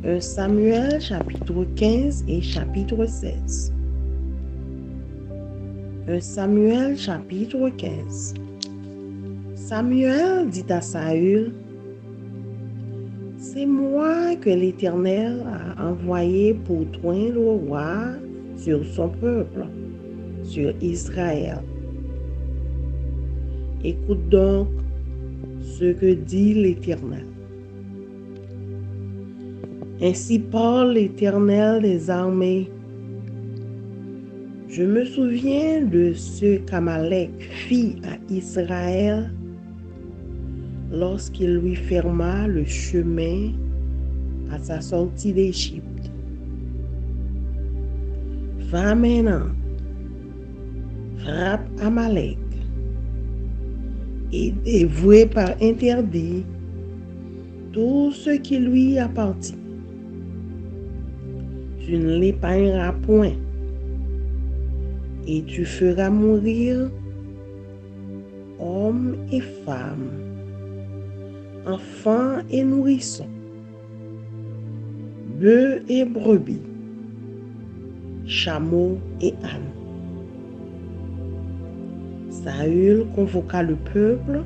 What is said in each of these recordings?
1 Samuel chapitre 15 et chapitre 16. 1 Samuel chapitre 15. Samuel dit à Saül: c'est moi que l'Éternel a envoyé pour oindre le roi sur son peuple, sur Israël. Écoute donc ce que dit l'Éternel. Ainsi parle l'Éternel des armées. Je me souviens de ce qu'Amalek fit à Israël lorsqu'il lui ferma le chemin à sa sortie d'Égypte. Va maintenant, frappe Amalek et dévouez par interdit tout ce qui lui appartient. Tu ne l'épargneras point, et tu feras mourir hommes et femmes, enfants et nourrissons, bœufs et brebis, chameaux et ânes. Saül convoqua le peuple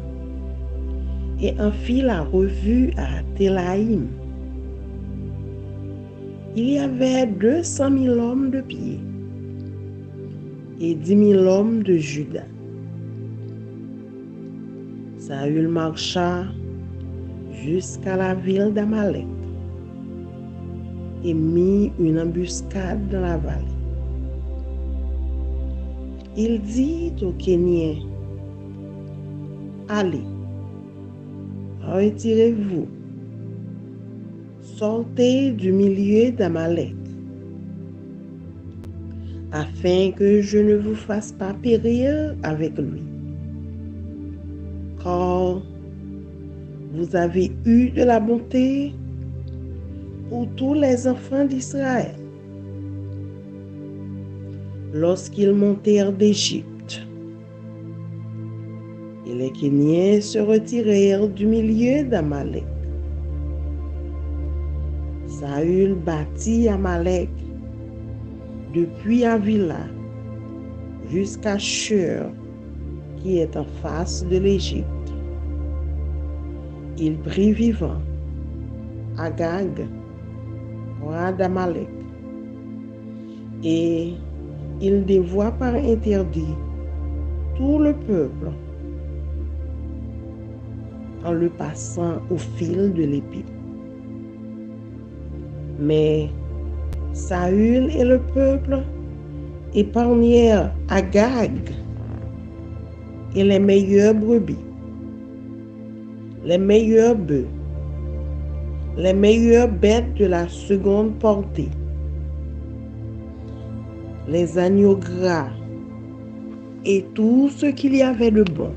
et en fit la revue à Télaïm. Il y avait 200 000 hommes de pied et 10 000 hommes de Juda. Saül marcha jusqu'à la ville d'Amalek et mit une embuscade dans la vallée. Il dit aux Kéniens: allez, retirez-vous, sortez du milieu d'Amalek, afin que je ne vous fasse pas périr avec lui. Car vous avez eu de la bonté pour tous les enfants d'Israël lorsqu'ils montèrent d'Égypte. Et les Kéniens se retirèrent du milieu d'Amalek. Saül battit Amalek depuis Avila jusqu'à Shur, qui est en face de l'Égypte. Il prit vivant Agag, roi d'Amalek, et il dévoua par interdit tout le peuple en le passant au fil de l'épée. Mais Saül et le peuple épargnèrent Agag et les meilleures brebis, les meilleurs bœufs, les meilleures bêtes de la seconde portée, les agneaux gras et tout ce qu'il y avait de bon.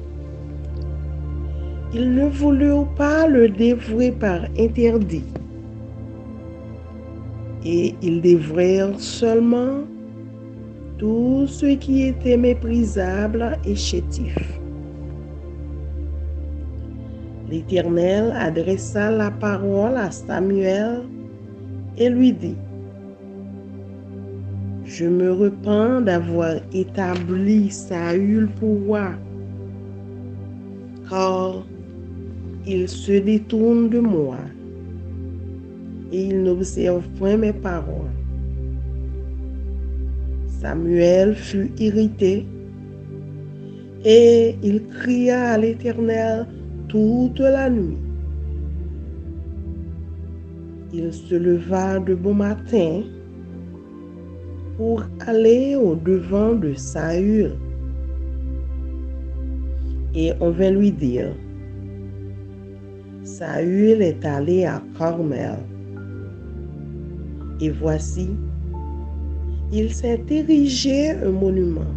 Ils ne voulurent pas le dévouer par interdit, et ils dévouèrent seulement tout ce qui était méprisable et chétif. L'Éternel adressa la parole à Samuel et lui dit: je me repens d'avoir établi Saül pour roi, car il se détourne de moi et il n'observe point mes paroles. Samuel fut irrité et il cria à l'Éternel toute la nuit. Il se leva de bon matin pour aller au-devant de Saül. Et on vint lui dire: Saül est allé à Carmel. Et voici, il s'est érigé un monument.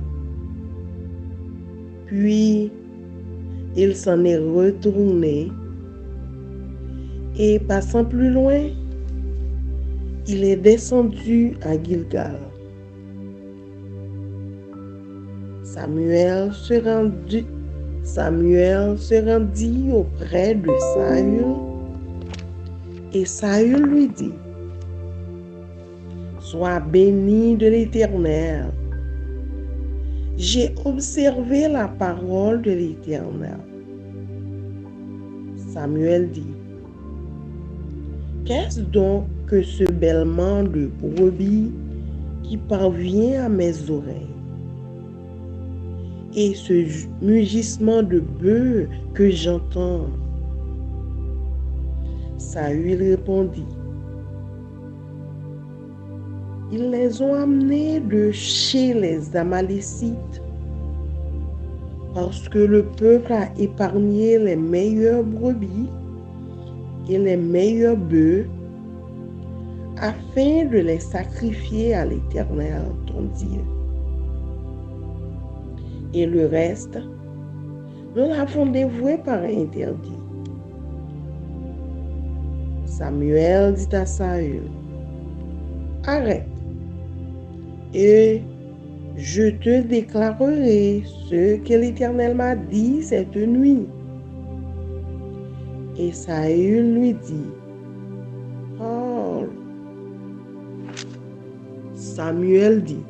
Puis, il s'en est retourné et passant plus loin, il est descendu à Gilgal. Samuel se rendit auprès de Saül et Saül lui dit: Sois béni de l'Éternel. J'ai observé la parole de l'Éternel. Samuel dit, qu'est-ce donc que ce bêlement de brebis qui parvient à mes oreilles? Et ce mugissement de bœuf que j'entends? Saül répondit, ils les ont amenés de chez les Amalécites, parce que le peuple a épargné les meilleures brebis et les meilleurs bœufs, afin de les sacrifier à l'Éternel, ton Dieu. Et le reste, nous l'avons dévoué par interdit. Samuel dit à Saül, arrête, et je te déclarerai ce que l'Éternel m'a dit cette nuit. Et Saül lui dit, parle. Samuel dit,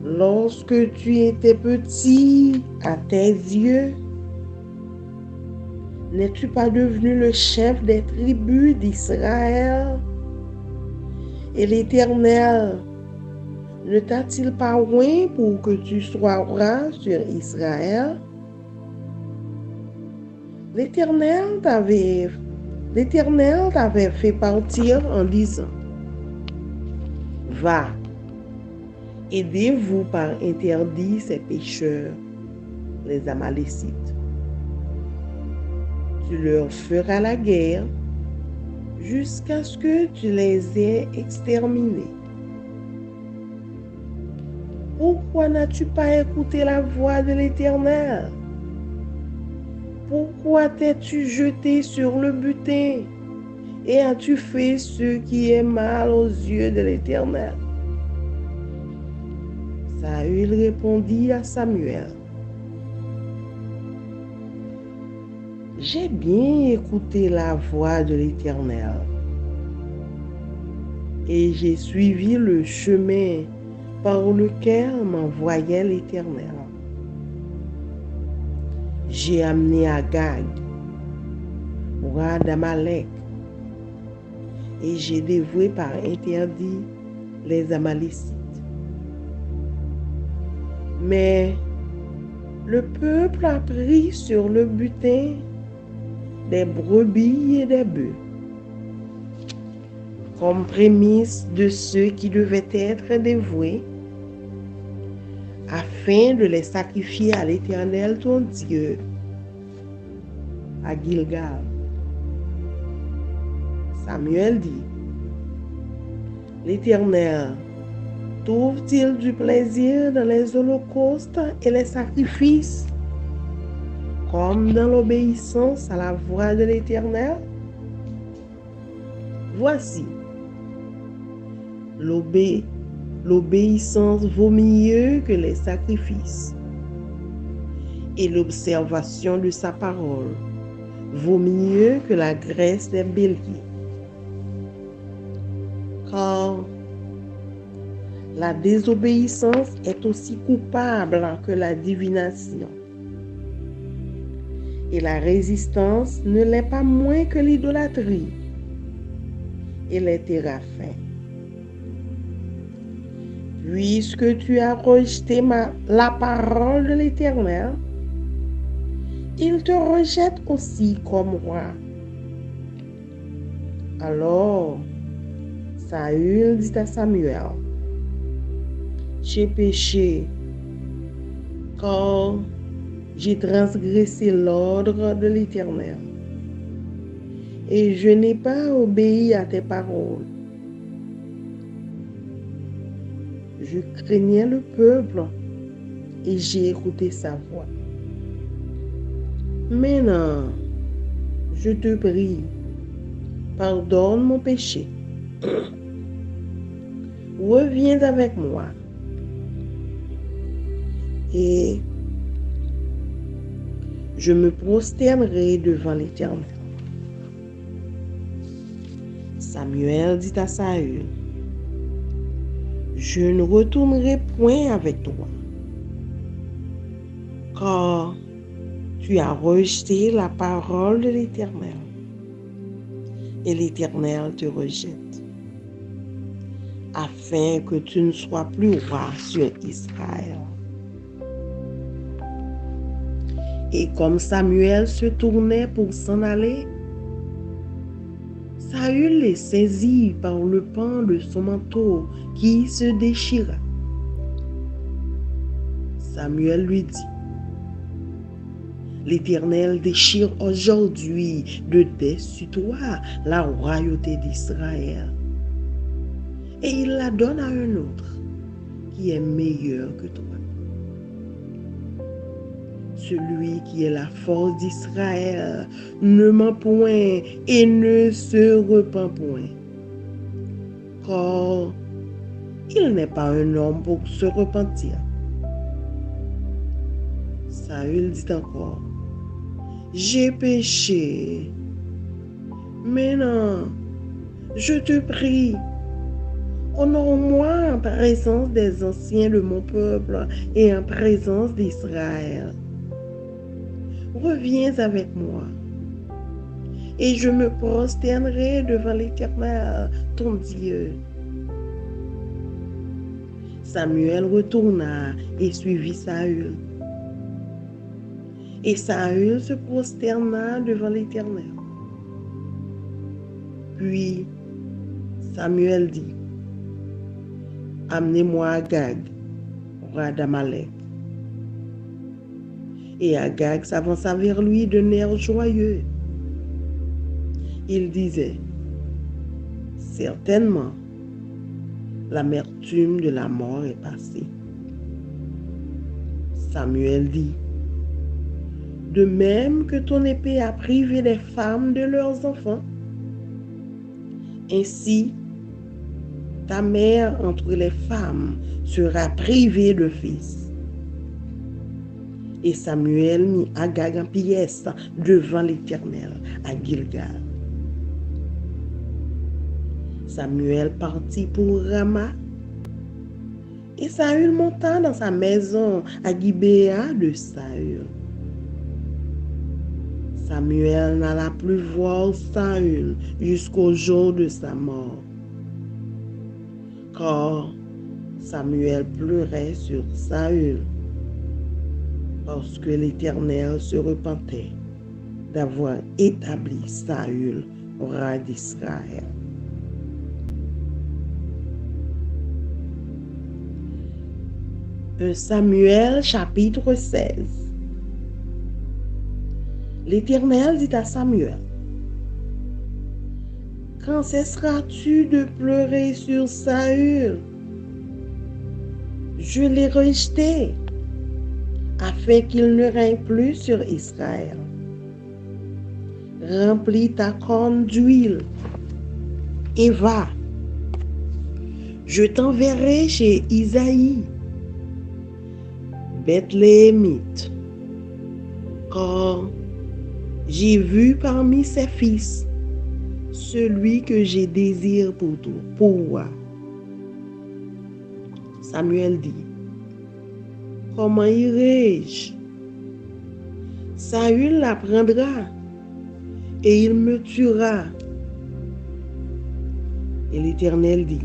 lorsque tu étais petit à tes yeux, n'es-tu pas devenu le chef des tribus d'Israël? Et l'Éternel ne t'a-t-il pas oint pour que tu sois roi sur Israël? L'Éternel t'avait fait partir en disant, va, aidez-vous par interdit ces pécheurs, les Amalécites. Tu leur feras la guerre jusqu'à ce que tu les aies exterminés. Pourquoi n'as-tu pas écouté la voix de l'Éternel? Pourquoi t'es-tu jeté sur le butin et as-tu fait ce qui est mal aux yeux de l'Éternel? Saül répondit à Samuel, j'ai bien écouté la voix de l'Éternel et j'ai suivi le chemin par lequel m'envoyait l'Éternel. J'ai amené Agag, roi d'Amalek, et j'ai dévoué par interdit les Amalécites. Mais le peuple a pris sur le butin des brebis et des bœufs, comme prémisse de ceux qui devaient être dévoués, afin de les sacrifier à l'Éternel ton Dieu, à Gilgal. Samuel dit, l'Éternel trouve-t-il du plaisir dans les holocaustes et les sacrifices, comme dans l'obéissance à la voix de l'Éternel? Voici, l'obéissance vaut mieux que les sacrifices, et l'observation de sa parole vaut mieux que la graisse des béliers. Car la désobéissance est aussi coupable que la divination, et la résistance ne l'est pas moins que l'idolâtrie et les téraphins. Puisque tu as rejeté la parole de l'Éternel, il te rejette aussi comme roi. Alors, Saül dit à Samuel, j'ai péché, car j'ai transgressé l'ordre de l'Éternel, et je n'ai pas obéi à tes paroles. Je craignais le peuple et j'ai écouté sa voix. Maintenant, je te prie, pardonne mon péché. Reviens avec moi et je me prosternerai devant l'Éternel. Samuel dit à Saül, je ne retournerai point avec toi, car tu as rejeté la parole de l'Éternel, et l'Éternel te rejette, afin que tu ne sois plus roi sur Israël. Et comme Samuel se tournait pour s'en aller, Saül les saisit par le pan de son manteau qui se déchira. Samuel lui dit, l'Éternel déchire aujourd'hui de dessus toi la royauté d'Israël, et il la donne à un autre qui est meilleur que toi. Celui qui est la force d'Israël ne ment point et ne se repent point, car il n'est pas un homme pour se repentir. Saül dit encore, j'ai péché. Maintenant, je te prie, honore-moi en présence des anciens de mon peuple et en présence d'Israël. Reviens avec moi, et je me prosternerai devant l'Éternel, ton Dieu. Samuel retourna et suivit Saül. Et Saül se prosterna devant l'Éternel. Puis Samuel dit, amenez-moi Agag, roi d'Amalek. Et Agag s'avança vers lui d'un air joyeux. Il disait, certainement, l'amertume de la mort est passée. Samuel dit, de même que ton épée a privé les femmes de leurs enfants, ainsi ta mère entre les femmes sera privée de fils. Et Samuel mit Agag en pièces devant l'Éternel à Gilgal. Samuel partit pour Rama, et Saül monta dans sa maison à Gibéa de Saül. Samuel n'alla plus voir Saül jusqu'au jour de sa mort, car Samuel pleurait sur Saül, parce que l'Éternel se repentait d'avoir établi Saül roi d'Israël. Samuel chapitre 16. L'Éternel dit à Samuel, quand cesseras-tu de pleurer sur Saül? Je l'ai rejeté, afin qu'il ne règne plus sur Israël. Remplis ta corne d'huile et va. Je t'enverrai chez Isaïe, Bethléemite, car j'ai vu parmi ses fils celui que j'ai désiré pour moi. Samuel dit, comment irai-je? Saül l'apprendra et il me tuera. Et l'Éternel dit,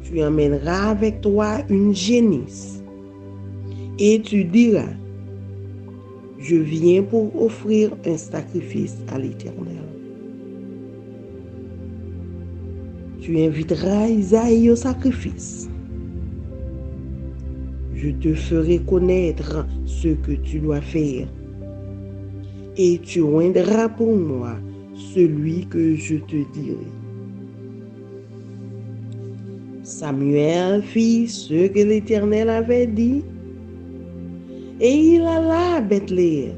tu emmèneras avec toi une génisse et tu diras, je viens pour offrir un sacrifice à l'Éternel. Tu inviteras Isaïe au sacrifice. Je te ferai connaître ce que tu dois faire, et tu oindras pour moi celui que je te dirai. Samuel fit ce que l'Éternel avait dit, et il alla à Bethléem.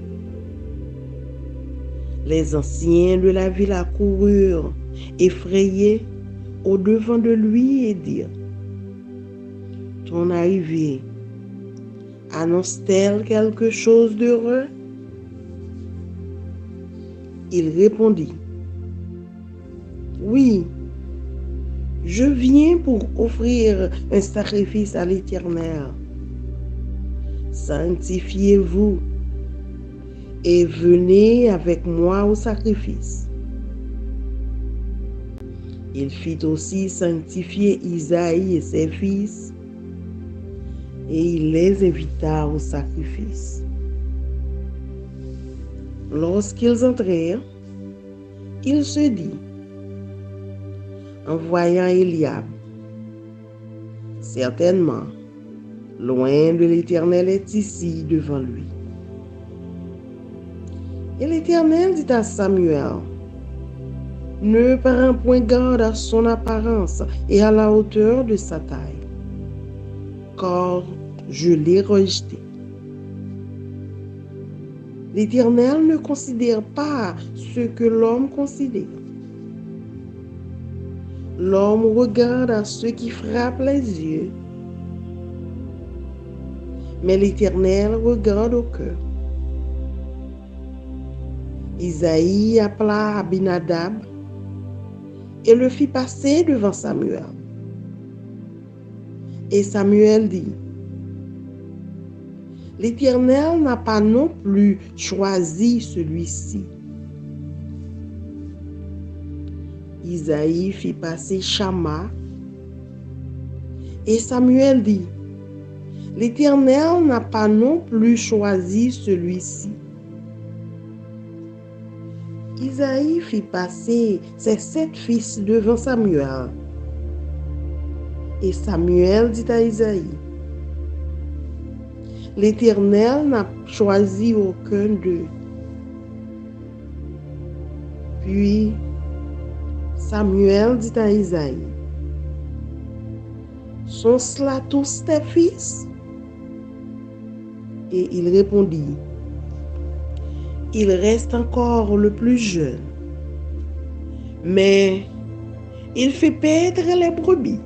Les anciens de la ville accoururent, effrayés, au-devant de lui et dirent, ton arrivée annonce-t-elle quelque chose d'heureux? Il répondit, Oui, je viens pour offrir un sacrifice à l'Éternel. Sanctifiez-vous et venez avec moi au sacrifice. Il fit aussi sanctifier Isaïe et ses fils, et il les invita au sacrifice. Lorsqu'ils entrèrent, il se dit, en voyant Eliab, certainement, loin de l'Éternel est ici devant lui. Et l'Éternel dit à Samuel, ne prends point garde à son apparence et à la hauteur de sa taille, car je l'ai rejeté. L'Éternel ne considère pas ce que l'homme considère. L'homme regarde à ce qui frappe les yeux, mais l'Éternel regarde au cœur. Isaïe appela Abinadab et le fit passer devant Samuel. Et Samuel dit, l'Éternel n'a pas non plus choisi celui-ci. Isaïe fit passer Shama. Et Samuel dit, l'Éternel n'a pas non plus choisi celui-ci. Isaïe fit passer ses 7 fils devant Samuel. Et Samuel dit à Isaïe, l'Éternel n'a choisi aucun d'eux. Puis Samuel dit à Isaïe, sont cela tous tes fils? Et il répondit, il reste encore le plus jeune, mais il fait paître les brebis.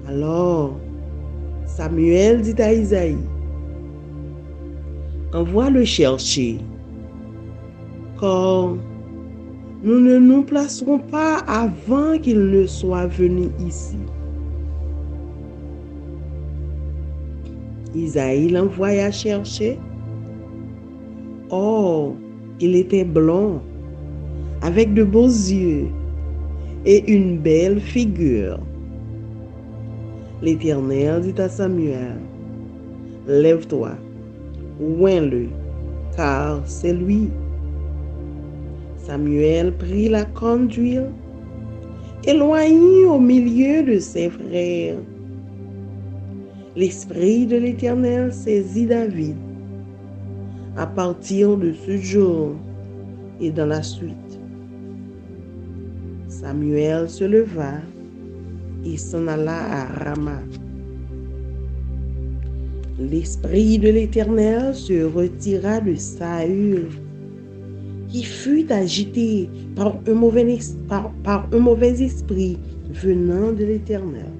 Alors Samuel dit à Isaïe, envoie le chercher, car nous ne nous placerons pas avant qu'il ne soit venu ici. Isaïe l'envoya chercher. Or, il était blond, avec de beaux yeux et une belle figure. L'Éternel dit à Samuel, lève-toi, oins-le, car c'est lui. Samuel prit la corne d'huile et l'oignit au milieu de ses frères. L'Esprit de l'Éternel saisit David à partir de ce jour et dans la suite. Samuel se leva et s'en alla à Rama. L'Esprit de l'Éternel se retira de Saül, qui fut agité par un mauvais esprit venant de l'Éternel.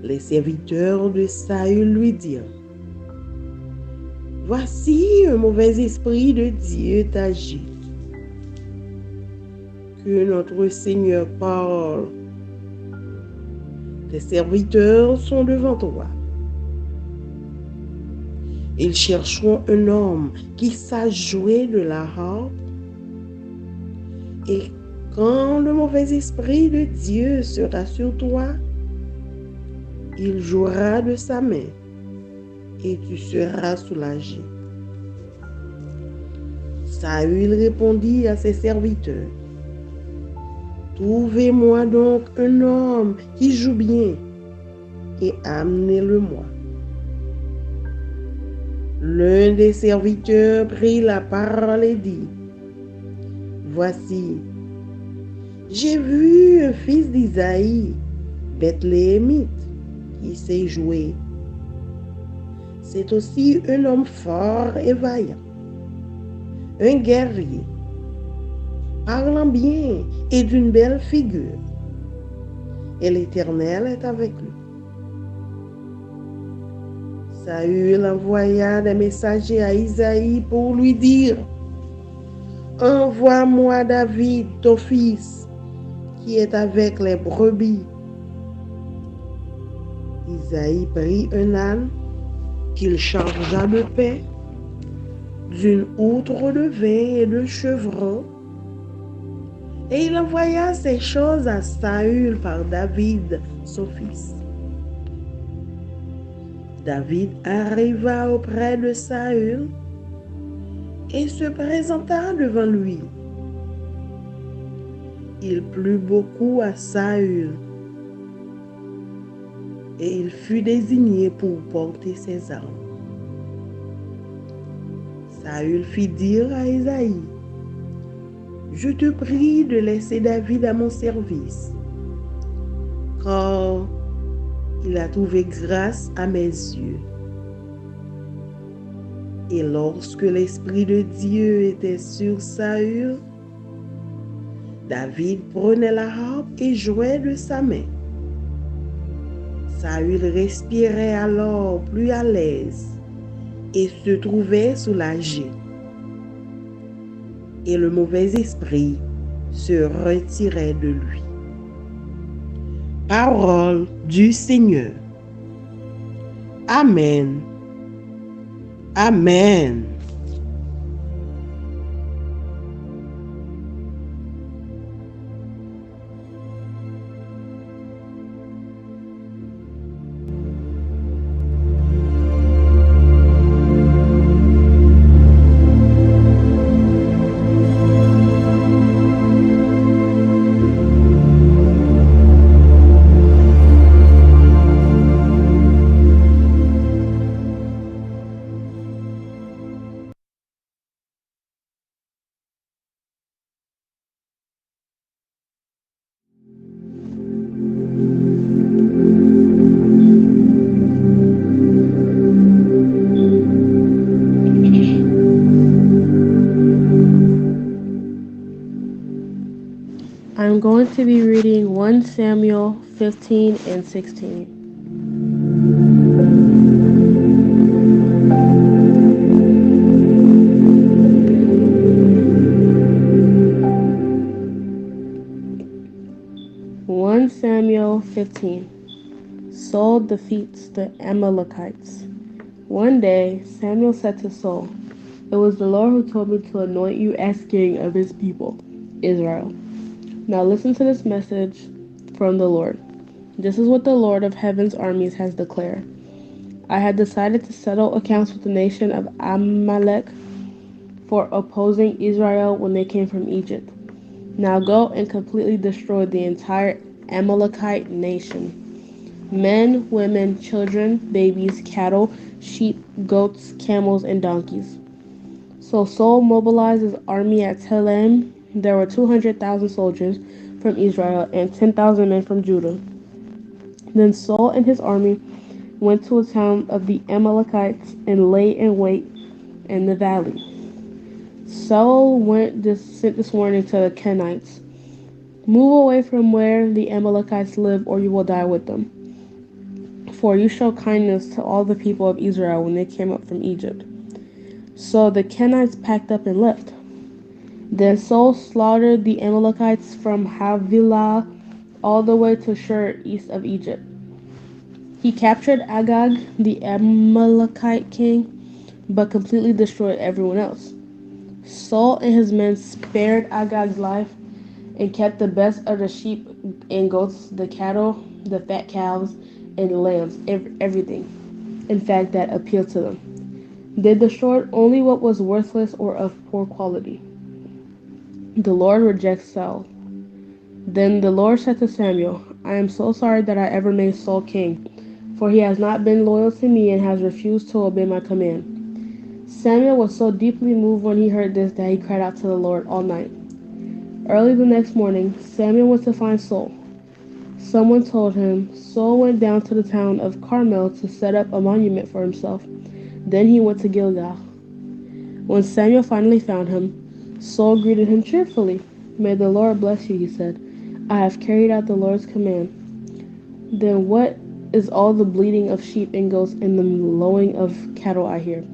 Les serviteurs de Saül lui dirent, voici un mauvais esprit de Dieu t'agite. Que notre Seigneur parle. Tes serviteurs sont devant toi. Ils chercheront un homme qui sache jouer de la harpe. Et quand le mauvais esprit de Dieu sera sur toi, il jouera de sa main et tu seras soulagé. Saül répondit à ses serviteurs, trouvez-moi donc un homme qui joue bien et amenez-le-moi. L'un des serviteurs prit la parole et dit, voici, j'ai vu un fils d'Isaïe, Bethléemite, qui sait jouer. C'est aussi un homme fort et vaillant, un guerrier, parlant bien et d'une belle figure. Et l'Éternel est avec lui. Saül envoya des messagers à Isaïe pour lui dire, envoie-moi David, ton fils, qui est avec les brebis. Isaïe prit un âne qu'il chargea de pain, d'une outre de vin et de chevrons, et il envoya ces choses à Saül par David, son fils. David arriva auprès de Saül et se présenta devant lui. Il plut beaucoup à Saül et il fut désigné pour porter ses armes. Saül fit dire à Isaïe: je te prie de laisser David à mon service, car il a trouvé grâce à mes yeux. Et lorsque l'Esprit de Dieu était sur Saül, David prenait la harpe et jouait de sa main. Saül respirait alors plus à l'aise et se trouvait soulagé. Et le mauvais esprit se retirait de lui. Parole du Seigneur. Amen. Amen. I'm going to be reading 1 Samuel 15 and 16. Samuel 15. Saul defeats the Amalekites. One day, Samuel said to Saul, "It was the Lord who told me to anoint you as king of his people, Israel. Now listen to this message from the Lord. This is what the Lord of heaven's armies has declared. I had decided to settle accounts with the nation of Amalek for opposing Israel when they came from Egypt. Now go and completely destroy the entire Amalekite nation. Men, women, children, babies, cattle, sheep, goats, camels, and donkeys." So Saul mobilized his army at Telaim. There were 200,000 soldiers from Israel and 10,000 men from Judah. Then Saul and his army went to a town of the Amalekites and lay in wait in the valley. Saul sent this warning to the Kenites: "Move away from where the Amalekites live, or you will die with them. For you showed kindness to all the people of Israel when they came up from Egypt." So the Kenites packed up and left. Then Saul slaughtered the Amalekites from Havilah all the way to Shur east of Egypt. He captured Agag, the Amalekite king, but completely destroyed everyone else. Saul and his men spared Agag's life and kept the best of the sheep and goats, the cattle, the fat cows, and lambs, everything, in fact, that appealed to them. They destroyed only what was worthless or of poor quality. The Lord rejects Saul. Then the Lord said to Samuel, "I am so sorry that I ever made Saul king, for he has not been loyal to me and has refused to obey my command." Samuel was so deeply moved when he heard this that he cried out to the Lord all night. Early the next morning, Samuel went to find Saul. Someone told him Saul went down to the town of Carmel to set up a monument for himself. Then he went to Gilgal. When Samuel finally found him, Saul greeted him cheerfully. "May the Lord bless you," he said. "I have carried out the Lord's command." "Then what is all the bleating of sheep and goats and the lowing of cattle I hear?"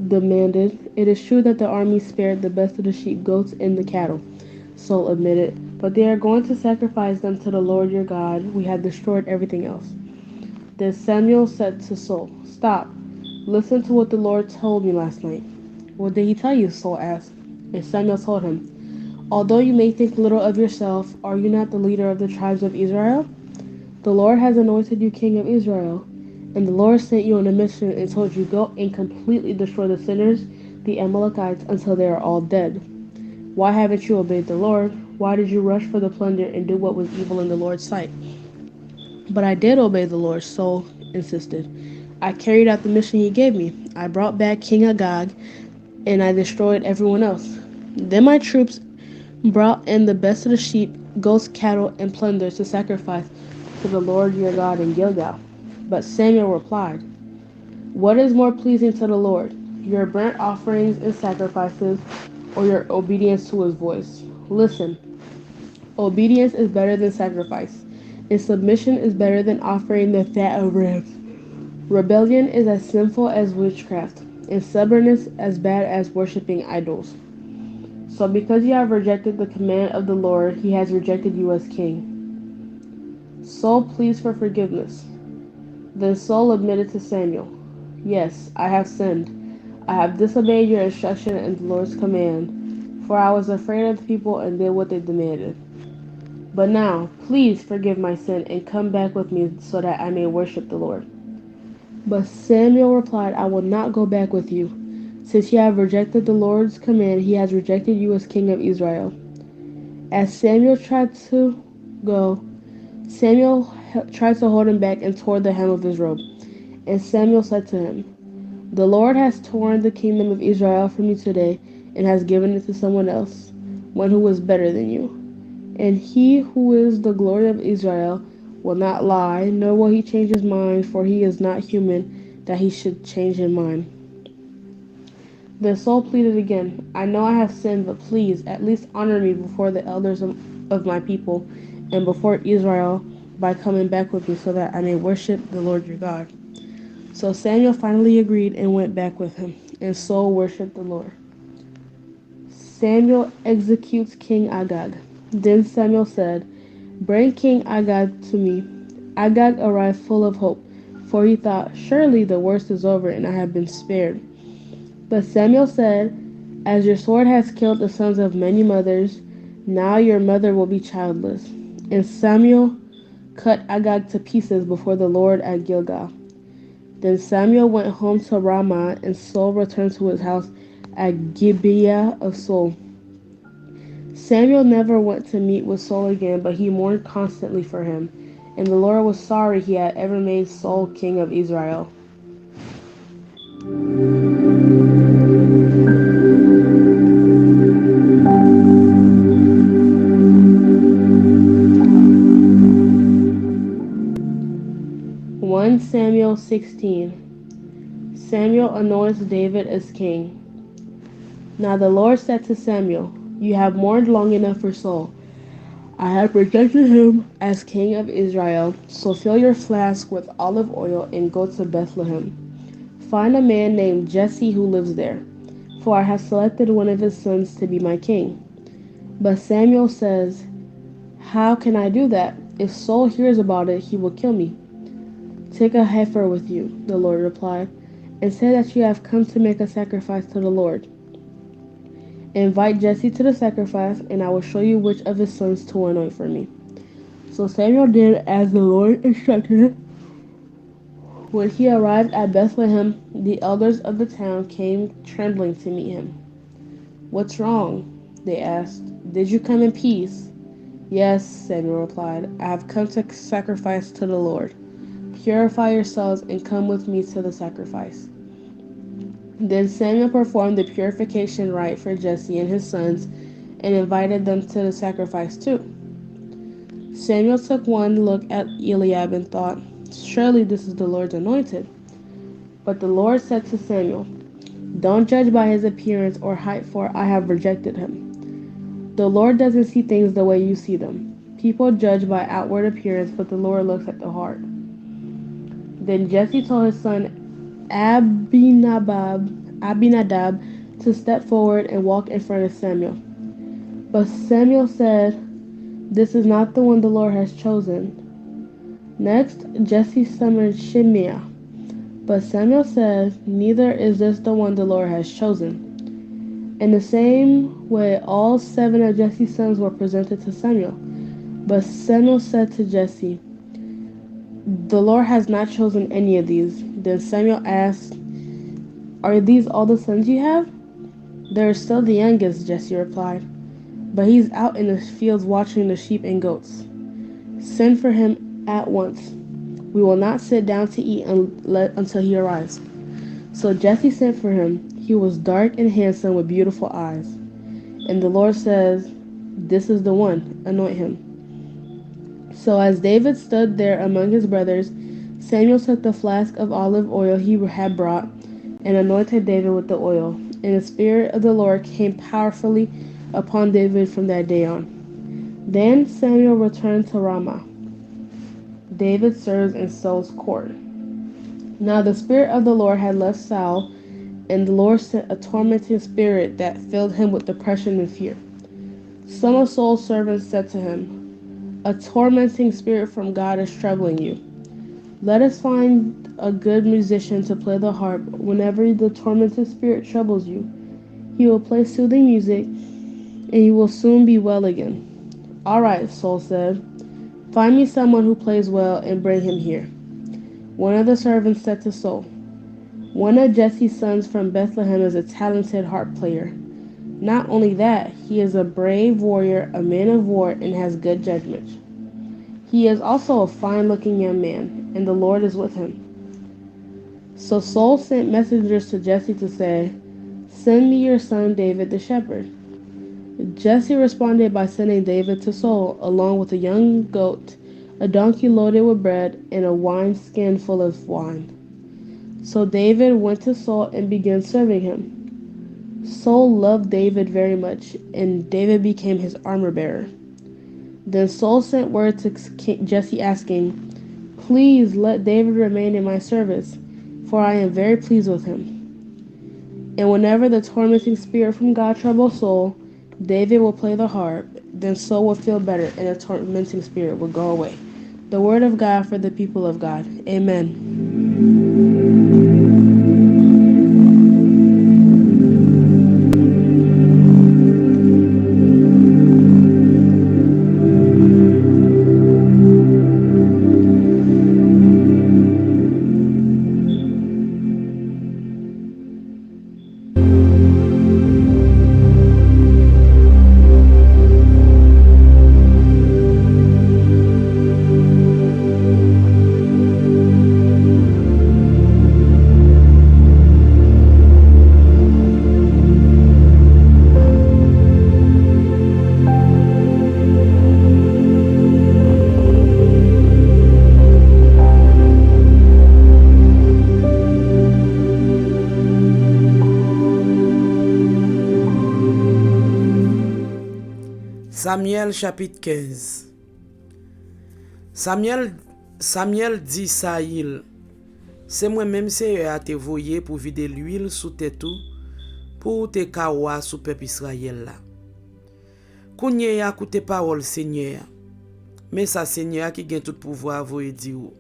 demanded. It is true that the army spared the best of the sheep, goats, and the cattle, Saul admitted, but they are going to sacrifice them to the Lord your God. We have destroyed everything else. Then Samuel said to Saul, "Stop. Listen to what the Lord told me last night." "What did he tell you?" Saul asked. And Samuel told him, "Although you may think little of yourself, are you not the leader of the tribes of Israel? The Lord has anointed you king of Israel. And the Lord sent you on a mission and told you, go and completely destroy the sinners, the Amalekites, until they are all dead. Why haven't you obeyed the Lord? Why did you rush for the plunder and do what was evil in the Lord's sight?" "But I did obey the Lord," Saul insisted. "I carried out the mission he gave me. I brought back King Agag, and I destroyed everyone else. Then my troops brought in the best of the sheep, goats, cattle, and plunder to sacrifice to the Lord your God in Gilgal." But Samuel replied, "What is more pleasing to the Lord, your burnt offerings and sacrifices, or your obedience to his voice? Listen, obedience is better than sacrifice, and submission is better than offering the fat of rams. Rebellion is as sinful as witchcraft, and stubbornness as bad as worshiping idols. So because you have rejected the command of the Lord, he has rejected you as king." Saul pleads for forgiveness. Then Saul admitted to Samuel, "Yes, I have sinned. I have disobeyed your instruction and the Lord's command, for I was afraid of the people and did what they demanded. But now, please forgive my sin and come back with me so that I may worship the Lord." But Samuel replied, "I will not go back with you. Since you have rejected the Lord's command, he has rejected you as king of Israel." As Samuel tried to go, Samuel tried to hold him back and tore the hem of his robe. And Samuel said to him, "The Lord has torn the kingdom of Israel from you today and has given it to someone else, one who is better than you. And he who is the glory of Israel will not lie, nor will he change his mind, for he is not human that he should change his mind." Then Saul pleaded again, "I know I have sinned, but please, at least honor me before the elders of my people and before Israel by coming back with me so that I may worship the Lord your God." So Samuel finally agreed and went back with him, and Saul worshipped the Lord. Samuel executes King Agag. Then Samuel said, "Bring King Agag to me." Agag arrived full of hope, for he thought, "Surely the worst is over and I have been spared." But Samuel said, "As your sword has killed the sons of many mothers, now your mother will be childless." And Samuel cut Agag to pieces before the Lord at Gilgal. Then Samuel went home to Ramah, and Saul returned to his house at Gibeah of Saul. Samuel never went to meet with Saul again, but he mourned constantly for him, and the Lord was sorry he had ever made Saul king of Israel. One Samuel 16. Samuel anoints David as king. Now the Lord said to Samuel, "You have mourned long enough for Saul. I have rejected him as king of Israel, so fill your flask with olive oil and go to Bethlehem. Find a man named Jesse who lives there, for I have selected one of his sons to be my king." But Samuel says, "How can I do that? If Saul hears about it, he will kill me." "Take a heifer with you," the Lord replied, "and say that you have come to make a sacrifice to the Lord. Invite Jesse to the sacrifice, and I will show you which of his sons to anoint for me." So Samuel did as the Lord instructed him. When he arrived at Bethlehem, the elders of the town came trembling to meet him. "What's wrong?" they asked. "Did you come in peace?" "Yes," Samuel replied. "I have come to sacrifice to the Lord. Purify yourselves and come with me to the sacrifice." Then Samuel performed the purification rite for Jesse and his sons and invited them to the sacrifice too. Samuel took one look at Eliab and thought, "Surely this is the Lord's anointed." But the Lord said to Samuel, "Don't judge by his appearance or height, for I have rejected him." The Lord doesn't see things the way you see them. People judge by outward appearance, but the Lord looks at the heart. Then Jesse told his son Abinadab, Abinadab to step forward and walk in front of Samuel. But Samuel said, "This is not the one the Lord has chosen." Next, Jesse summoned Shimea. But Samuel said, "Neither is this the one the Lord has chosen." In the same way, all 7 of Jesse's sons were presented to Samuel. But Samuel said to Jesse, "The Lord has not chosen any of these." Then Samuel asked, "Are these all the sons you have?" "There is still the youngest," Jesse replied, "but he's out in the fields watching the sheep and goats." "Send for him at once. We will not sit down to eat until he arrives." So Jesse sent for him. He was dark and handsome with beautiful eyes. And the Lord says, "This is the one. Anoint him." So as David stood there among his brothers, Samuel took the flask of olive oil he had brought and anointed David with the oil. And the Spirit of the Lord came powerfully upon David from that day on. Then Samuel returned to Ramah. David serves in Saul's court. Now the Spirit of the Lord had left Saul, and the Lord sent a tormenting spirit that filled him with depression and fear. Some of Saul's servants said to him, "A tormenting spirit from God is troubling you. Let us find a good musician to play the harp whenever the tormented spirit troubles you. He will play soothing music, and you will soon be well again." "All right," Saul said. "Find me someone who plays well and bring him here." One of the servants said to Saul, "One of Jesse's sons from Bethlehem is a talented harp player. Not only that, he is a brave warrior, a man of war, and has good judgment. He is also a fine-looking young man, and the Lord is with him." So Saul sent messengers to Jesse to say, "Send me your son David the shepherd." Jesse responded by sending David to Saul, along with a young goat, a donkey loaded with bread, and a wineskin full of wine. So David went to Saul and began serving him. Saul loved David very much, and David became his armor-bearer. Then Saul sent word to Jesse asking, "Please let David remain in my service, for I am very pleased with him." And whenever the tormenting spirit from God troubled Saul, David will play the harp, then Saul will feel better, and the tormenting spirit will go away. The word of God for the people of God. Amen. Samuel chapitre 15. Samuel dit Saïl, "C'est moi-même Seigneur a te voyé pour vider l'huile sous tes tout, pour te kawa sous peuple Israël là. Kounye a koute parole Seigneur, mais ça Seigneur qui gagne tout pouvoir voye di ou.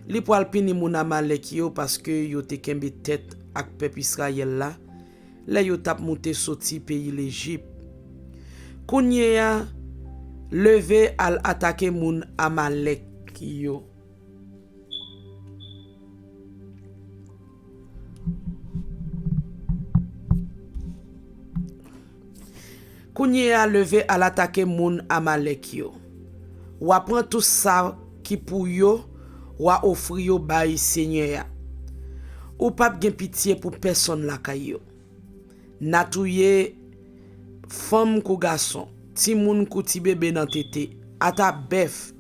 Li pral pini moun Amalek yo parce que yo te kembe tête ak peuple Israël là, là yo tap monté sorti pays l'Égypte. Kounye a levé al attaquer moun Amalek yo. Kounye a levé al attaquer moun Amalek yo. Ou apprend tout ça qui pour yo, ou a offri yo bay Seigneur. Ou pas gen pitié pour personne la kayo. Natouye femme kou garçon, ti moun kou ti bébé nan tété, ata bœuf,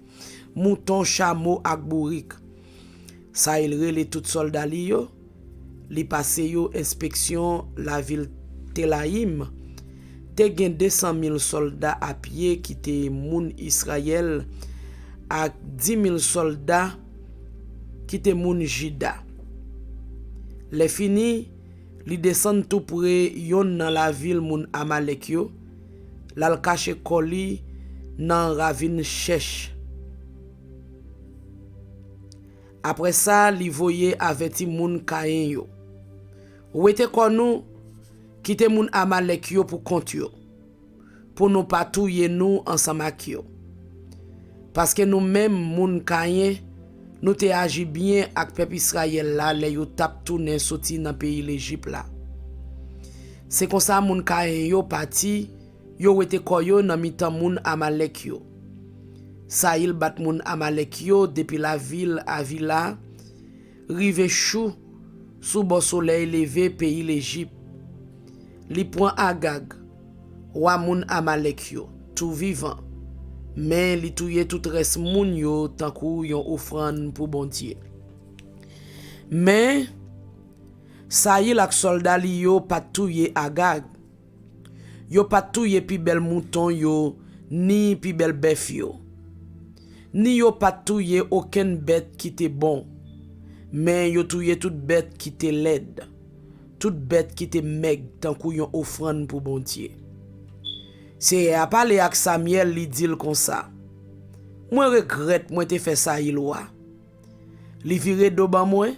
mouton, chameau ak bourrique. Ça il rele tout soldat li yo, li passe yo inspection la ville Telaïm. Te gen 200,000 soldats à pied qui te moun Israël ak 10,000 soldats qui te moun Juda. Le fini, li descend tout près yon dans la ville moun Amalek yo, lal cache koli nan ravine chèche. Après ça, li voye aveti moun Kayen yo. Ou ete kon nou kite moun Amalek yo pour kont yo, pour nous pas touye nous ensemble ak yo. Parce que nous même moun Kayen, nous te agi bien ak peuple Israël là, le yo tap tourner sorti dans pays l'Égypte là. C'est comme ça moun Kayen yo parti, yo ete koyo nan mitan moun Amalek yo. Ça il bat moun Amalek yo depuis la ville à Villa, rive chou sous bon soleil levé pays l'Égypte. Li prend Agag, roi moun Amalek yo, tout vivant. Mais li touye tout reste moun yo tant kou yon offrande pour bon Dieu. Mais ça y ak soldat li yo pas touye Agag. Yo pas touye pi bel mouton yo ni pi bel bœuf yo. Ni yo pas touye aucune bête qui te bon. Mais yo touye toute bête qui te laide. Toute bête qui te meg tant kou yon offrande pour bon Dieu. C'est à parler avec Samuel li dit comme ça. Moi regrette moi te fait ça il wa. Li vire do ban moi.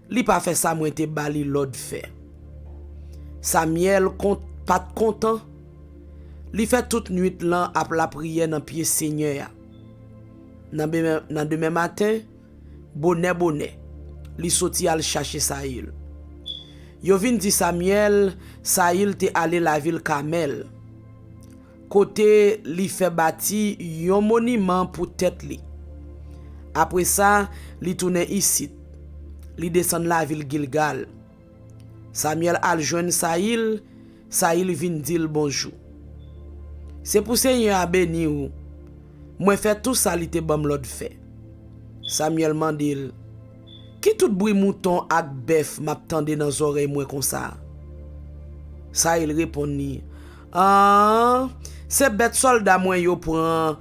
Li pas fait ça moi te bali l'autre fait. Samuel pas content. Li fait toute nuit là ap la prière dans pied Seigneur. Nan demain matin, bonnet, li soti al chercher Saïl. Yo vin di Samuel, Saïl te allé la ville Carmel. Côté li fait bâti yon monument pour tête li. Après ça, li tourne ici. Li descend la ville Gilgal. Samuel al joine Saïl, Saïl vin dire bonjour. C'est pour Seigneur a béni ou. Moi fait tout ça li te bam l'autre fait. Samuel mandil. Qui tout bruit mouton ak bœuf m'attendait dans oreille moi comme ça. Saïl répondit. Ah, c'est bête soldat moi yo prend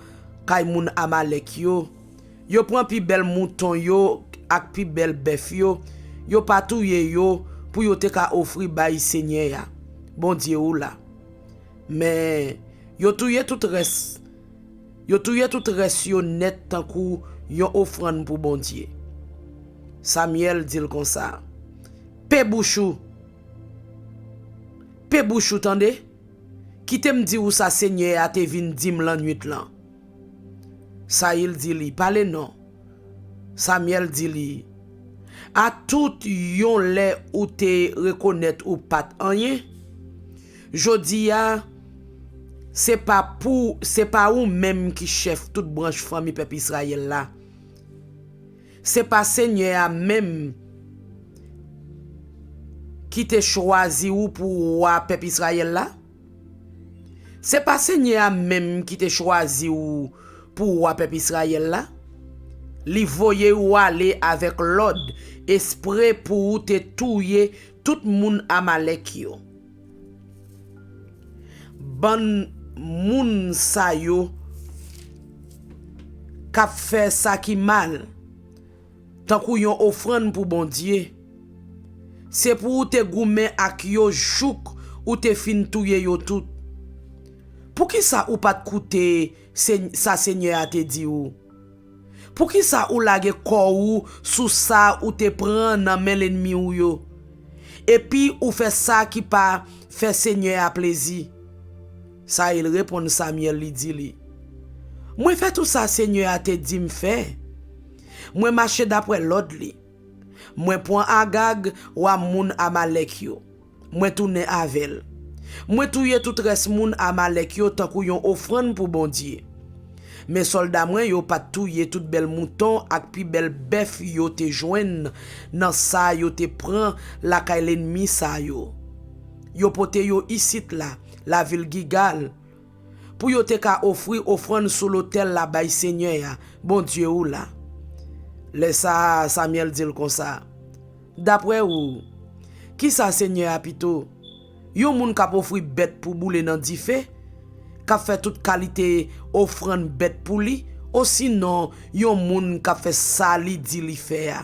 kay moun Amalek yo. Yo prend pi bel mouton yo ak pi bel bœuf yo. Yo patouye yo pour yo te ka offrir bay Seigneur ya. Bon Dieu ou là. Mais yo touye tout reste. Yo touye tout reste yo net tant kou yon offrande pour bon Dieu. Samuel dit comme ça. Pe bouchou tande? Qui te m'di ou sa Seigneur a te vin dim lan nuit lan. Saïl dit li, parle non. Samuel dit li. A tout yon le ou te reconnaître ou pat anye. Jodi ya, c'est pas ou même qui chef toute branche famille peuple Israël là. C'est pas Seigneur même qui te choisi ou pour roi peuple Israël là. C'est pas Seigneur même qui te choisi ou pour roi peuple Israël là. Li voye ou aller avec l'ordre esprit pour te touyer tout moun Amalek yo. Ban moun sa yo kap fait ça qui mal. Tant kou yon offrande pour bon Dieu. C'est pour te goumen ak yo chouk ou te fin touye yo tout. Pour qui ça ou pas coûter sa Seigneur a te dit ou? Pour qui ça ou lage kor ou sous ça ou te prend nan men l'ennemi ou yo? Et puis ou fait ça qui pas fait Seigneur a plaisir. Ça il répond Samuel li dit li. Moi fait tout ça Seigneur a te dit me fait. Moi marche d'après l'ordre li. Moi prend Agag ou moun Amalek yo. Moi tourne avel. Moi touye tout reste moun Amalek yo tant kou yon offrande pour bon Dieu. Mais soldats moi yo pas touye tout bel mouton ak pi bel bœuf yo te joine nan sa yo te prend la kay l'ennemi sa yo. Yo pote yo ici là, la ville Gilgal. Pour yo te ka offrir offrande sous l'autel la bay Seigneur ya. Bon Dieu ou là. Laisse ça Samuel dit comme ça. D'après ou qui ça Seigneur a pito? Yon moun k'ap offri bête pour boule nan di fait, k'ap fait toute qualité offrande bête pour li, ou sinon yon moun k'ap fait ça li di li fait ya.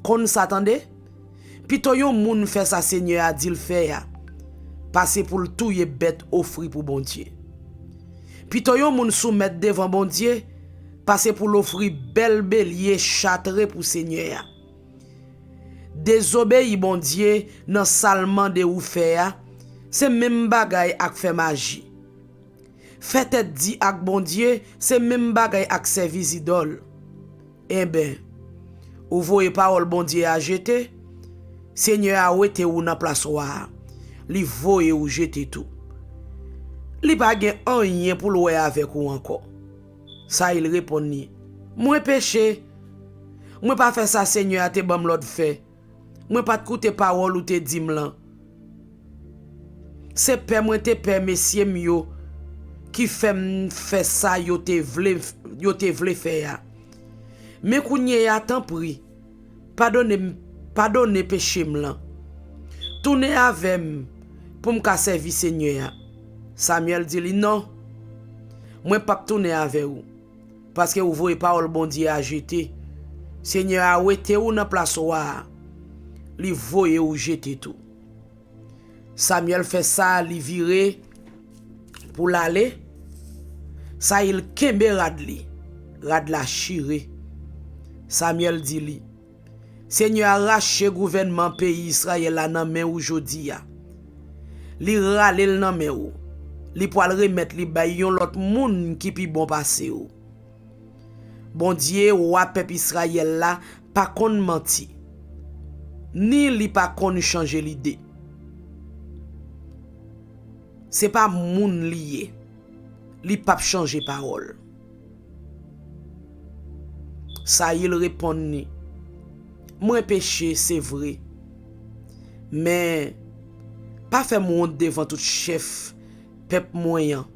Kon s'attendait? Pito yon moun fait ça Seigneur a dit le fait ya. Passer pour le touye bête offri pour bon Dieu. Pito yon moun soumettre devant bon Dieu, passer pour l'offrir bel bélier châtré pour Seigneur ya. Désobéir bon Dieu dans salement de ou fait ya, c'est même bagay ak fait magie. Fait tête dit ak bon Dieu, c'est même bagay ak service idole. Eh ben, ou voyez parole bon Dieu a jeté, Seigneur a ouete ou nan place wa, li voye ou jeté tout. Li pa gen rien pour louer avec ou encore. Ça il répond ni, moi péché, moi pas fait ça Seigneur a te bam l'autre fait. Moi pas écouter parole ou te dim lan. C'est père moi te père messieurs mio qui fait ça yo te vle faire. Mais kounye ya tant pris. Pardonne péché m'lan. Tourner avec pour m'ka servir Seigneur. Samuel dit li non. Moi pas tourner avec vous parce que vous voyez parole bon Dieu a jeté. Seigneur a ouete ou nan place wa. Li voye ou jeté tout. Samuel fait ça, li vire pour l'aller. Ça il kembe rad la chire. Samuel dit li, Seigneur arrache gouvernement pays Israël la nan men aujourd'hui ya. Li rale l nan men ou. Li poal remettre li bay yon lot moun qui pi bon passé ou. Bon Dieu roi peuple Israël la pas kon menti. Ni li pas kon changer l'idée. C'est pas moun lié. Li pas changer parole. Ça il répond ni. Moi péché c'est vrai. Mais pas faire monde devant tout chef peuple moyen.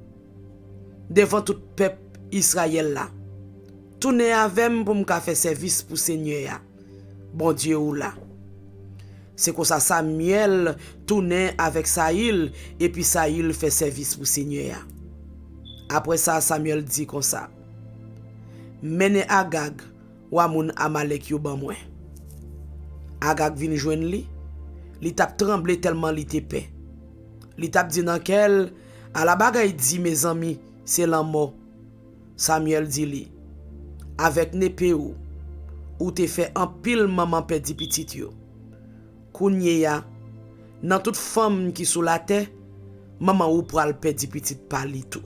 Devant tout peuple Israël là. Tourner avec pour me faire service pour Seigneur. Bon Dieu ou là. C'est comme ça Samuel tournait avec Saïl et puis Saïl fait service pour Seigneur. Après ça Samuel dit comme ça. Mene Agag ou moun Amalek yo ban mwen. Agag vin joindre li tap tremblé tellement li te paix. Li tap dit dans quel à la bagay dit mes amis, c'est la mort. Samuel dit li avec n'épée ou te fait en pile maman pedi petit yo. Kounye ya, dans toute femme qui sous la terre, maman ou pral pedi petit pali tout.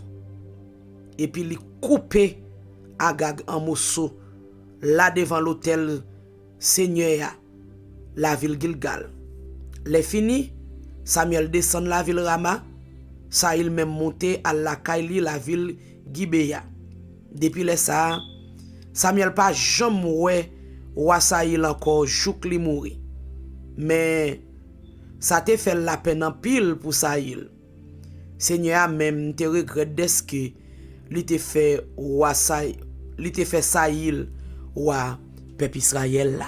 Et puis li coupe Agag en morceaux là devant l'hôtel Seigneur la ville Gilgal. Les fini, Samuel descend la ville Rama, ça il même monté à la Kaili la ville Gibea. Depuis les ça, Samuel pas jamais ouais roi Saïl encore jouk li mouri. Mais ça te fait la peine en pile pour Saïl. Seigneur même te regrette d'est-ce que li te fait roi Saïl, li te fait Saïl roi peuple Israël là.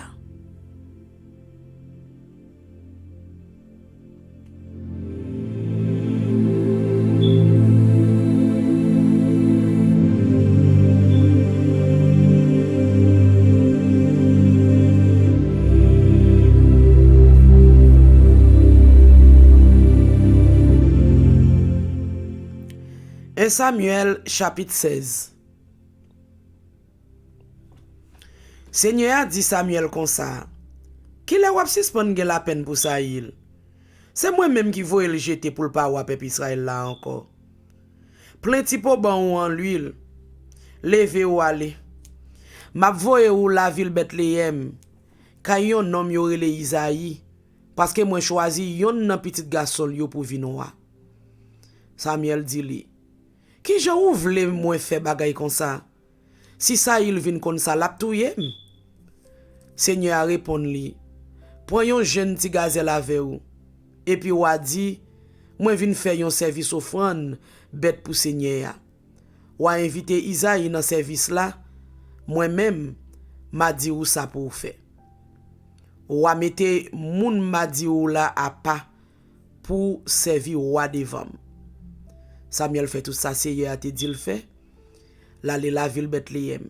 Un Samuel chapitre 16. Seigneur a dit Samuel comme ça. Qui l'a wap suspend la peine pour Saïl? C'est moi-même qui voye le jeter pour le pas wap peuple Israël là encore. Plein tipo ban ou en l'huile. Leve ou aller. M'a voye ou la ville Bethléem. Ka yon nom yorele Isaïe. Parce que moi choisi yon nan petit garçon yo pour vinoa. Samuel dit li. Qui j'en ouvre les moins fait bagay comme ça? Si ça il vient comme ça, l'a touye. Seigneur a répondu li. Prends yon jeune ti gazelle avec ou. Et puis ou a dit, moi vinn faire yon service offrande bête pour Seigneur. Ou a invité Isaïe dans service là. Moi-même m'a dit ou ça pour faire. Ou a mette moun m'a dit ou là à pas pour servir roi devant. Samuel fait tout ça, Seigneur a te dit le fait. Là, la ville Bethléem.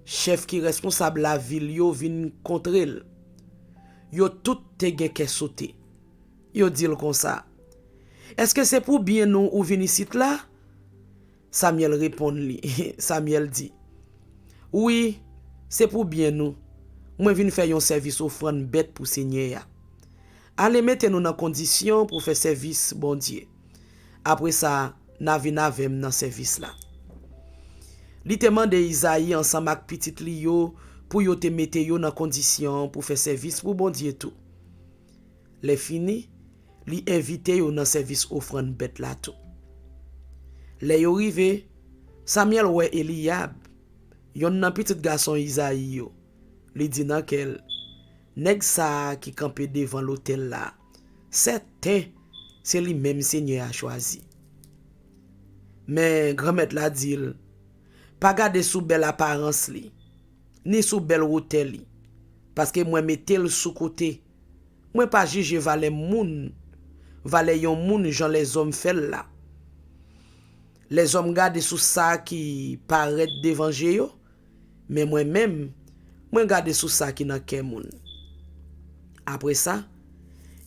Chef qui responsable la ville yo vin contre elle. yo tout te gen ke sauté. Yo dit comme ça. Est-ce que c'est pour bien nous ou venir ici là? Samuel répond li. Samuel dit, oui, c'est pour bien nous. Moi vinn faire un service offrande bête pour Seigneur. Allez mettez nous dans condition pour faire service bon Dieu. Après ça, n'a vinn avem dans service là. Li te mande Isaïe ensemble avec petit li yo pour yo te mette yo dans condition pour faire service pour bon Dieu tout. Les fini, li invite yo dans service offrande bête là tout. Les yo rive, Samuel ouais Eliab, yon nan petit garçon Isaïe yo. Li dit nan kel, nèg sa qui campé devant l'hôtel là, c'est lui même Seigneur a choisi. Mais grand-mère la dit, pas garder sous belle apparence li, ni sous belle hôtel li, parce que moi mettel sous côté. Moi pas juger valé moun, valé yon moun jan les hommes fait là. Les hommes gardent sous ça qui paraît devant yo, mais moi-même, moi garde sous ça qui nan ken moun. Après ça,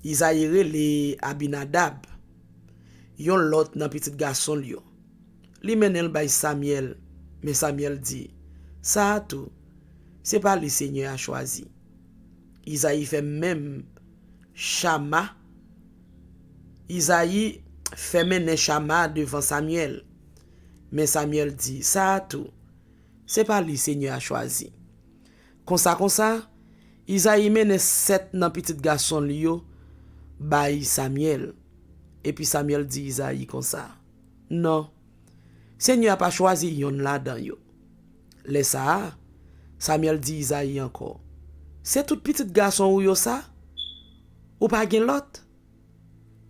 Isaïe les Abinadab, yon lot nan petit garçon li yo. Li menel bay Samuel, mais Samuel dit, ça tout, c'est pas le Seigneur a choisi. Isaïe fait même Chama. Isaïe fait mener Chama devant Samuel. Mais Samuel dit, ça tout, c'est pas le Seigneur a choisi. Comme ça, Isaïe mène 7 nan petit garçon li yo, bay Samuel. Et puis Samuel dit Isaïe comme ça. Non, Seigneur a pas choisi yon là dans yo. Les ça, Samuel dit Isaïe encore. C'est tout petit garçon ou yo ça? Ou pas gen l'autre?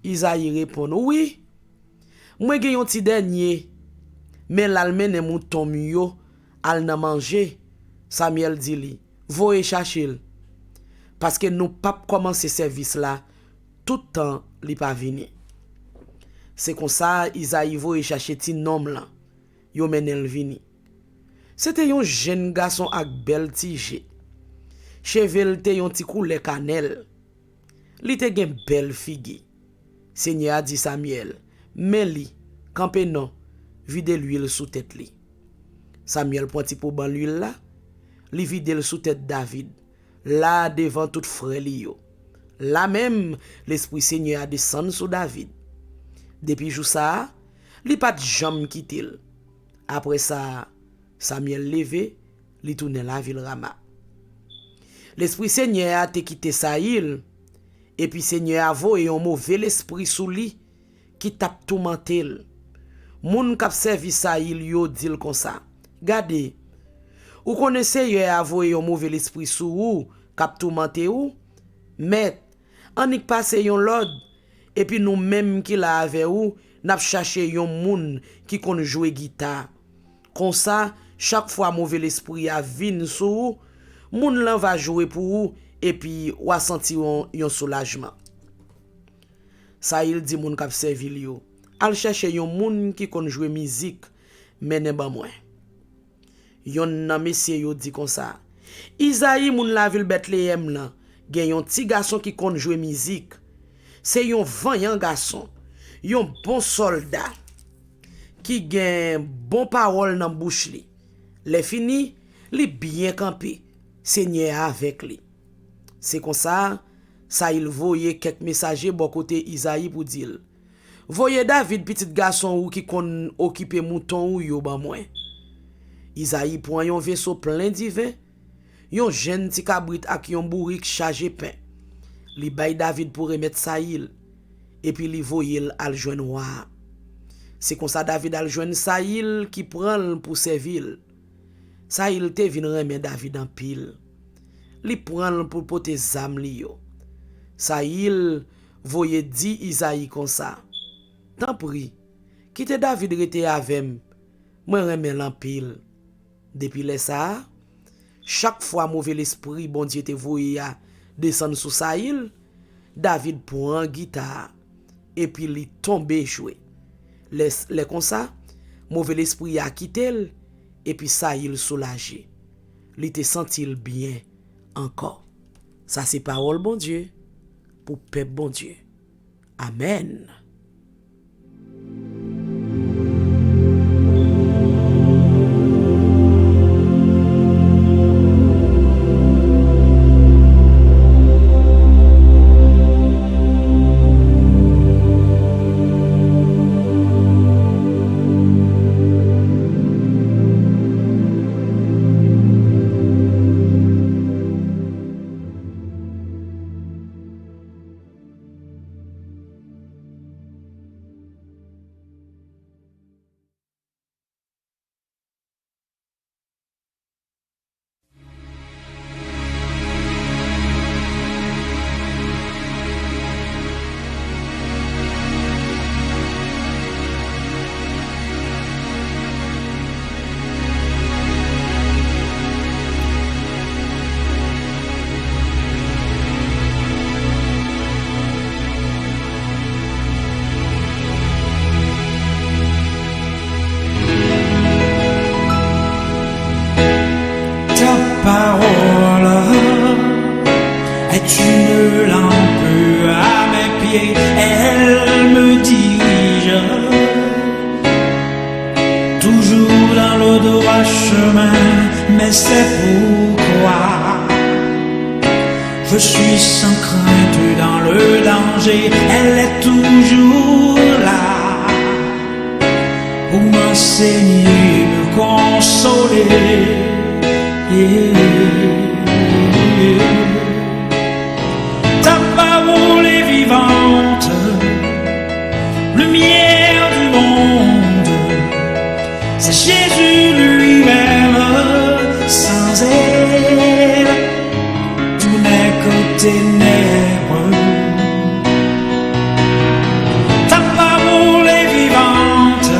Isaïe répond, oui. Moi gen yon ti dernier. Mais l'almene mouton yo, al nan manger. Samuel dit li, voye chercher. Parce que nous pas commencer service là, tout temps li pas vini. C'est comme ça Isaïe voye chercher ti nom là. Yo menel vini. C'était un jeune garçon ak bel tige. Chevel te yon ti couleur cannelle. Li te gen belle figue. Seigneur a dit Samuel, mais li, campé non, vide l'huile sous tête li. Samuel prend ti pou ban l'huile là, li vide le sous tête David, là devant tout frère li yo. Là même, l'esprit Seigneur a descendu sur David. Depuis jou ça, li pat jam kitil. Après ça, Samuel levé, li tourne la ville Rama. L'esprit Seigneur a te quitté Saïl, et puis Seigneur a voyé un mauvais esprit sous lui qui tap tourmentel. Moun kap servi Saïl yo dil comme ça. Gade, ou connaissez yo a voyé un mauvais esprit sous ou kap tourmenté ou, mais on y passe yon l'ordre et puis nous même qui la avec ou n'a cherché yon moun qui kon jouer guitare. Comme ça, chaque fois mauvais esprit a vinn sous moun lan va jouer pour ou et puis ou a senti yon soulagement. Saïl dit moun kap servi li yo, al chercher yon moun qui kon jouer musique mais ne ba moins. Yon nan monsieur yo dit comme ça. Isaïe moun la ville Bethléem là, gen yon ti garçon qui kon jouer musique. C'est yon vaillant garçon, yon bon soldat qui gen bon parole dans bouche li. Les fini, li bien campé. Seigneur avec lui. C'est comme ça, il voyait quelques messagers bon côté Isaïe pour dire. Voyez David petit garçon ou qui kon occuper mouton ou yo ban moins. Isaïe prend yon vaisseau plein d'ivin, yon jeune ti cabrit ak yon bourrique chargé pain. Li bay David pour remettre Saïl et puis li voyel al joindre roi. C'est comme ça David al joindre Saïl qui prend pour servir. Saïl te vin remettre David en pile. Li prend pour porter zam li yo. Saïl voye dit Isaïe comme ça. Tant pris, quitte David rete avem, moi remet en pile. Depuis le ça, chaque fois mauvais l'esprit bon Dieu te voye a descendre sous Saïl, David prend guitare et puis li tombe jouer. Les comme ça, mauvais l'esprit a quitté et puis Saïl soulagé. Li te sentil bien encore. Ça c'est parole bon Dieu pour peuple bon Dieu. Amen. Parole est une lampe à mes pieds, elle me dirige toujours dans le droit chemin, mais c'est pourquoi je suis sans crainte dans le danger, elle est toujours là pour m'enseigner, me consoler. Ta parole est vivante, lumière du monde, c'est Jésus lui-même, sans elle, tout n'est que ténèbres. Ta parole est vivante,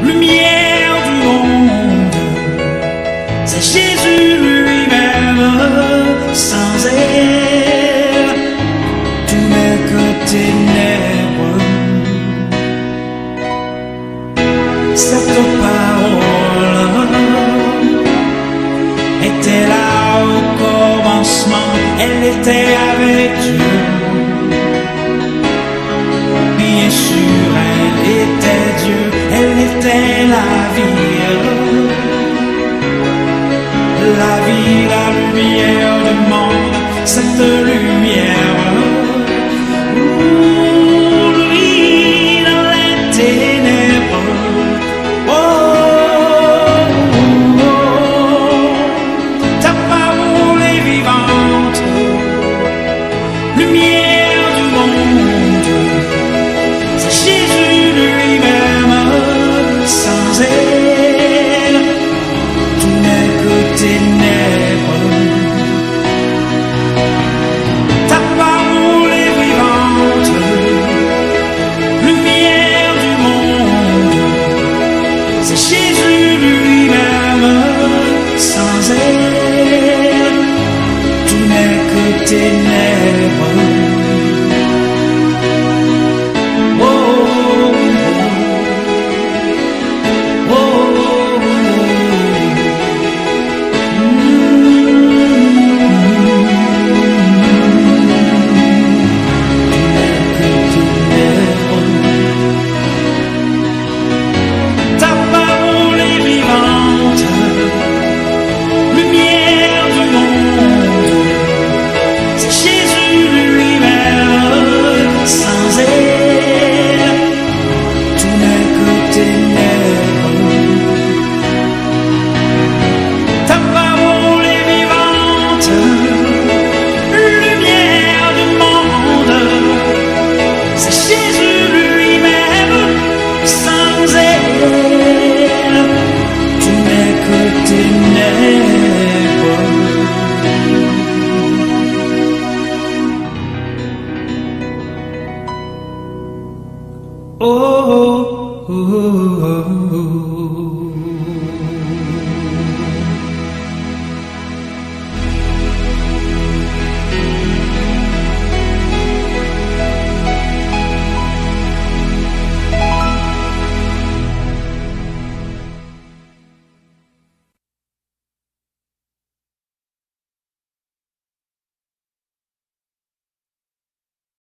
lumière du monde, c'est Jésus lui-même, sans elle, tout n'est que ténèbres. Cette parole était là au commencement, elle était avec Dieu. Bien sûr, elle était Dieu, elle était la vie. La vie, la lumière du monde, cette lumière, lui dans les ténèbres. Oh, oh, oh, ta parole est vivante, lumière du monde, c'est Jésus lui-même, sans elle, tout n'est que ténèbres. Ta parole est vivante, lumière du monde, c'est Jésus lui-même, sans elle, tout n'est que ténèbres. Oh, oh, oh, oh, oh. Ta parole est vivante, lumière du monde, c'est Jésus lui-même, sans elle, tout n'est que ténèbres. Ta parole est vivante, lumière du monde, c'est Jésus lui-même, sans elle, tout n'est que ténèbres. Oh, oh, oh, oh, oh.